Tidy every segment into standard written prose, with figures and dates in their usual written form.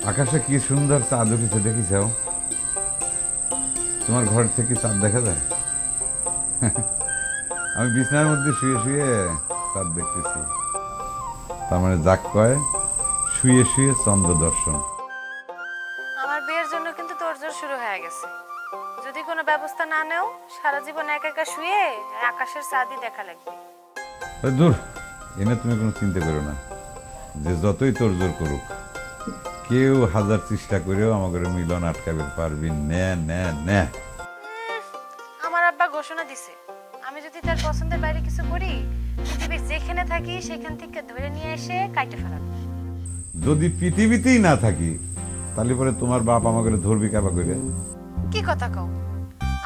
আকাশে কি সুন্দর চাঁদ উঠেছে দেখিস? তোমার ঘর থেকে চাঁদ দেখা যায়? আমি বিছানার মধ্যে শুয়ে শুয়ে চাঁদ দেখতেছি। তার মানে যাক কয় শুয়ে শুয়ে চন্দ্র দর্শন। আমার বিয়ের জন্য কিন্তু তোড়জোড় শুরু হয়ে গেছে। যদি কোনো ব্যবস্থা না নেও, সারা জীবন একা একা শুয়ে আকাশের চাঁদই দেখা লাগবে। ওই দূর, এনে তুমি কোনো চিন্তা করো না। যে যতই তোর জোর করুক, কেউ হাজার চেষ্টা করেও আমাকে মিলন আটকাবে পারবি না না না। আমার আব্বা ঘোষণা দিছে, আমি যদি তার পছন্দের বাইরে কিছু করি, পৃথিবীর যেখানে থাকি সেখান থেকে ধরে নিয়ে এসে কাইটে ফেলাবে। যদি পৃথিবীতেই না থাকি তাহলে পরে তোমার বাপ আমাকে ধরবি কাবা করে। কি কথা কও?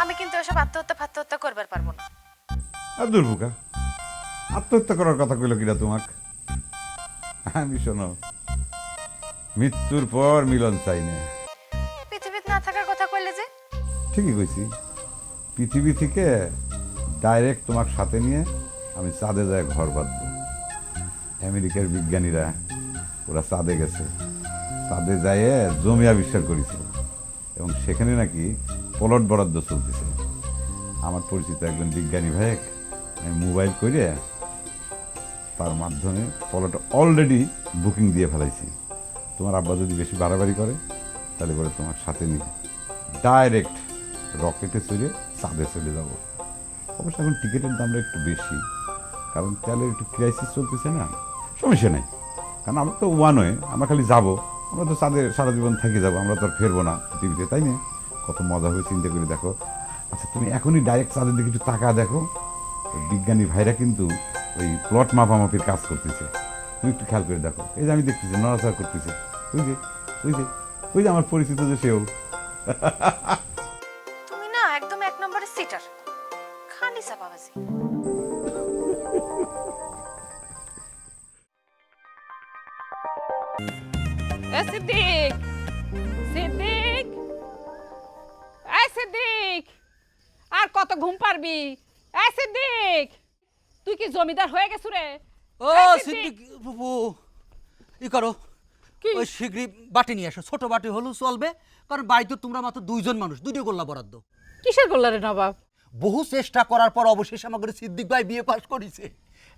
আমি কিন্তু এসব আত্মহত্যা করবার পারবো না। আর দুর্ভোগা, আত্মহত্যা করার কথা কইল কিনা তোমাক? আমি শোনো, মৃত্যুর পর মিলন চাই না। পৃথিবীতে না থাকার কথা কইলে যে? ঠিকই কইছি। পৃথিবী থেকে ডাইরেক্ট তোমার সাথে নিয়ে আমি চাঁদে যায় ঘর বাঁধবো। আমেরিকার বিজ্ঞানীরা ওরা চাঁদে গেছে, চাঁদে যায় জমি আবিষ্কার করেছে এবং সেখানে নাকি প্লট বরাদ্দ চলতেছে। আমার পরিচিত একজন বিজ্ঞানী ভাই আমি মোবাইল করে তার মাধ্যমে প্লট অলরেডি বুকিং দিয়ে ফেলাইছি। তোমার আব্বা যদি বেশি বাড়াবাড়ি করে তাহলে পরে তোমার সাথে নিয়ে ডাইরেক্ট রকেটে চড়ে চাঁদে চলে যাব। অবশ্য এখন টিকিটের দামটা একটু বেশি, কারণ তেলের একটু ক্রাইসিস চলতেছে না। সমস্যা নেই, কারণ আমরা তো ওয়ান ওয়ে, আমরা খালি যাব, আমরা তো চাঁদে সারা জীবন থেকে যাবো, আমরা তো আর ফেরবো না পৃথিবীতে, তাই না? কত মজা হবে চিন্তা করে দেখো। আচ্ছা তুমি এখনই ডাইরেক্ট চাঁদের দিকে একটু তাকা দেখো, বিজ্ঞানী ভাইরা কিন্তু ওই প্লট মাপামাপির কাজ করতেছে। তুমি একটু খেয়াল করে দেখো, এই যে আমি দেখতেছি নড়াচড়া করতেছে, ওই যে ওই যে ওই যে আমার পরিচিত যে সেও। তুমি না একদম এক নম্বরের সিটার, খালি চাপাবাজি। সিদ্দিক, সিদ্দিক, এই সিদ্দিক, আর কত ঘুম পারবি? এই সিদ্দিক, তুই কি জমিদার হয়ে গেছু রে? ও এই সিদ্দিক বাবু, ই করো, কি? ওই শীঘ্রই বাটি নিয়ে আসো। ছোট বাটি হলেও চলবে, কারণ বাড়িতে তোমরা মাত্র দুইজন মানুষ, দুইটা গোল্লা বরাদ্দ। কিসের গোল্লা রে নবাব? বহু চেষ্টা করার পর অবশেষে আমাদের সিদ্দিক ভাই বিয়ে পাস করেছে।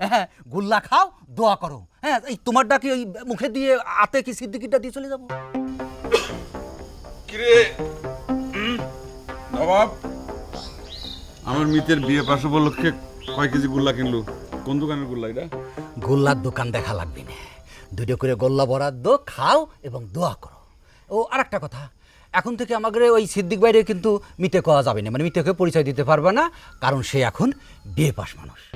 হ্যাঁ, গোল্লা খাও, দোয়া করো। হ্যাঁ, এই তোমারটা কি ওই মুখে দিয়ে আতে কি সিদ্দিকিটা দিয়ে চলে যাবো? কিরে নবাব, আমার মিতের বিয়ে পাশ উপলক্ষে কয় কেজি গুল্লা কিনলো? কোন দোকানের গুল্লা এটা? গোল্লার দোকান দেখা লাগবে না, দুটো করে গোল্লা বরাদ্দ, খাও এবং দোয়া করো। ও আর একটা কথা, এখন থেকে আমাদের ওই সিদ্দিক বাইরে কিন্তু মিতে কওয়া যাবে না, মানে মিতেকে পরিচয় দিতে পারবে না, কারণ সে এখন বিয়ে পাস মানুষ।